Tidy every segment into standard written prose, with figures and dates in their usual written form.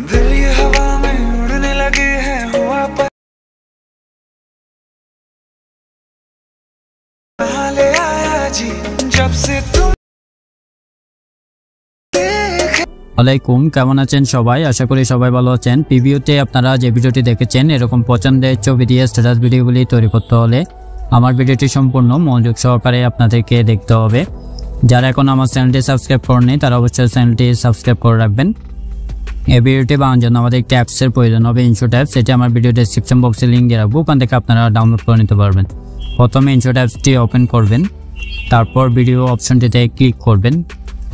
दिल ये हवा में उड़ने लगे हैं हुआ पर ले आया जी जब से तुम আলাইকুম কেমন আছেন সবাই আশা করি সবাই ভালো আছেন প্রিভিউতে আপনারা যে ভিডিওটি দেখেছেন এরকম পছন্দের ছবি দিয়ে স্ট্যাটাস ভিডিওগুলি তৈরি করতে হলে আমার ভিডিওটি সম্পূর্ণ মনোযোগ সহকারে আপনাদেরকে দেখতে হবে যারা এখন আমার চ্যানেলটি সাবস্ক্রাইব করেননি তারা অবশ্যই চ্যানেলটি সাবস্ক্রাইব করে রাখবেন এই ভিডিওটি বানানোর জন্য আমাদের একটা অ্যাপসের প্রয়োজন হবে ইনশট অ্যাপ সেটা আমার ভিডিও ডেসক্রিপশন বক্সে লিংক দিয়ে রাখবো ওখান থেকে আপনারা ডাউনলোড করে নিতে পারবেন প্রথমে ইনশট অ্যাপসটি ওপেন করবেন তারপর ভিডিও অপশনটিতে ক্লিক করবেন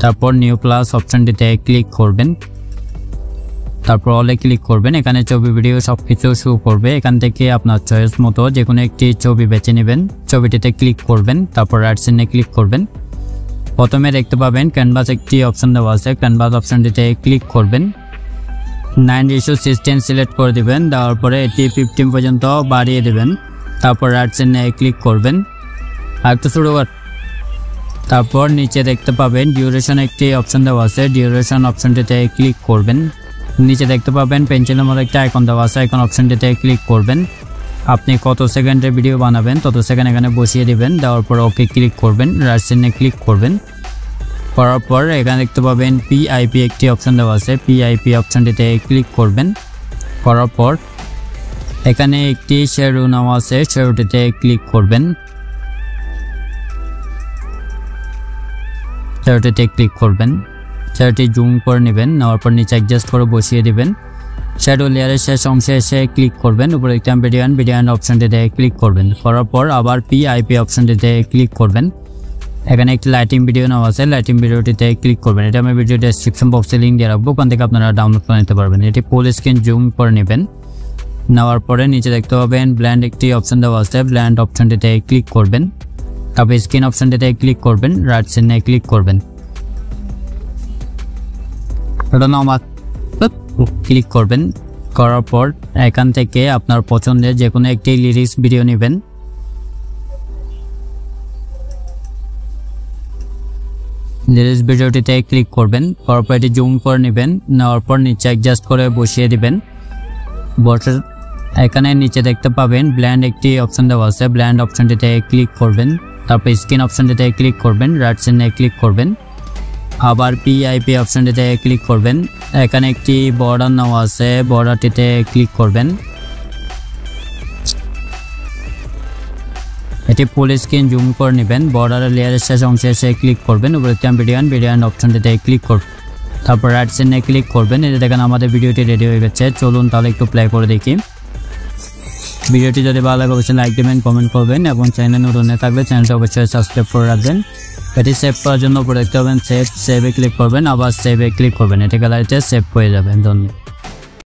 তারপর নিউ প্লাস অপশনটিতে ক্লিক করবেন তারপর অলে ক্লিক করবেন এখানে ছবি ভিডিও সবকিছু শো করবে এখান থেকে আপনার চয়েস মতো যে কোনো একটি ছবি বেছে নেবেন ছবিটিতে ক্লিক করবেন তারপর রাইট সাইডে ক্লিক করবেন প্রথমে দেখতে পাবেন ক্যানভাস একটি অপশন দেওয়া আছে ক্যানভাস অপশনটিতে ক্লিক করবেন 9:16 সিলেক্ট করে দিবেন দেওয়ার পরে এটি 15 পর্যন্ত বাড়িয়ে দিবেন তারপর রাইট সাইডে ক্লিক করবেন আরেকটু ছোট কর তারপর নিচে দেখতে পাবেন ডিউরেশন একটি অপশন দেওয়া আছে ডিউরেশন অপশনটিতে ক্লিক করবেন নিচে দেখতে পাবেন পেন্সিলের মতো একটা আইকন দেওয়া আছে আইকন অপশনটিতে ক্লিক করবেন আপনি কত সেকেন্ডের ভিডিও বানাবেন তত সেকেন্ড এখানে বসিয়ে দিবেন দেওয়ার পর ওকে ক্লিক করবেন রাইট সাইডে ক্লিক করবেন করার পর এখানে দেখতে পাবেন পিআইপি একটি অপশন দেওয়া আছে পিআইপি অপশনটিতে ক্লিক করবেন করার পর এখানে একটি শ্যাডো নেওয়া আছে শ্যাডোটিতে ক্লিক করবেন শ্যাডোটিতে ক্লিক করবেন শ্যাডোটি জুম করে নেবেন নেওয়ার পর নিচে অ্যাডজাস্ট করে বসিয়ে দিবেন শ্যাডো লেয়ারের শেষ অংশে এসে ক্লিক করবেন উপরে একটা ভিডিও অপশনটিতে ক্লিক করবেন করার পর আবার পিআইপি অপশনটিতে ক্লিক করবেন এখানে একটি লাইটিং ভিডিও নেওয়া আছে লাইটিং ভিডিওটিতে ক্লিক করবেন এটা আমি ভিডিও ডেসক্রিপশন বক্সে লিংক দিয়ে রাখবো ওখান থেকে আপনারা ডাউনলোড করে নিতে পারবেন এটি ফুল স্ক্রিন জুম করে নেবেন নেওয়ার পরে নিচে দেখতে পাবেন ব্ল্যান্ড একটি অপশন দেওয়া আছে ব্ল্যান্ড অপশনটিতে ক্লিক করবেন তারপর স্ক্রিন অপশনটিতে ক্লিক করবেন রাইট সাইডে ক্লিক করবেন ক্লিক করবেন করার পর এখান থেকে আপনার পছন্দের যে কোনো একটি লিরিক্স ভিডিও নেবেন লিরিক্স ভিডিওটিতে ক্লিক করবেন করার পর এটি জুম করে নেবেন নেওয়ার পর নিচে অ্যাডজাস্ট করে বসিয়ে দিবেন এখানে নিচে দেখতে পাবেন ব্ল্যান্ড একটি অপশন দেওয়া আছে ব্ল্যান্ড অপশনটিতে ক্লিক করবেন তারপর স্ক্রিন অপশনটিতে ক্লিক করবেন রাইট সাইডে ক্লিক করবেন আবার পিআইপি অপশনটিতে ক্লিক করবেন এখানে একটি বর্ডার নেওয়া আছে বর্ডারটিতে ক্লিক করবেন এটি ফুল স্ক্রিন জুম করে নেবেন বর্ডারের লেয়ারের শেষ অংশে এসে ক্লিক করবেন উপরে ভিডিও অপশনটিতে ক্লিক করবেন তারপর রাইট সাইডে ক্লিক করবেন এটা দেখেন আমাদের ভিডিওটি রেডি হয়ে গেছে চলুন তাহলে একটু প্লে করে দেখি ভিডিওটি যদি ভালো লাগে অবশ্যই লাইক দেবেন কমেন্ট করবেন এবং চ্যানেলে নতুন হয়ে থাকলে চ্যানেলটি অবশ্যই সাবস্ক্রাইব করে রাখবেন এটি সেভ করার জন্য উপরে দেখতে পাবেন সেভে ক্লিক করবেন আবার সেভে ক্লিক করবেন এটি গ্যালারিতে সেভ হয়ে যাবে ধন্যবাদ।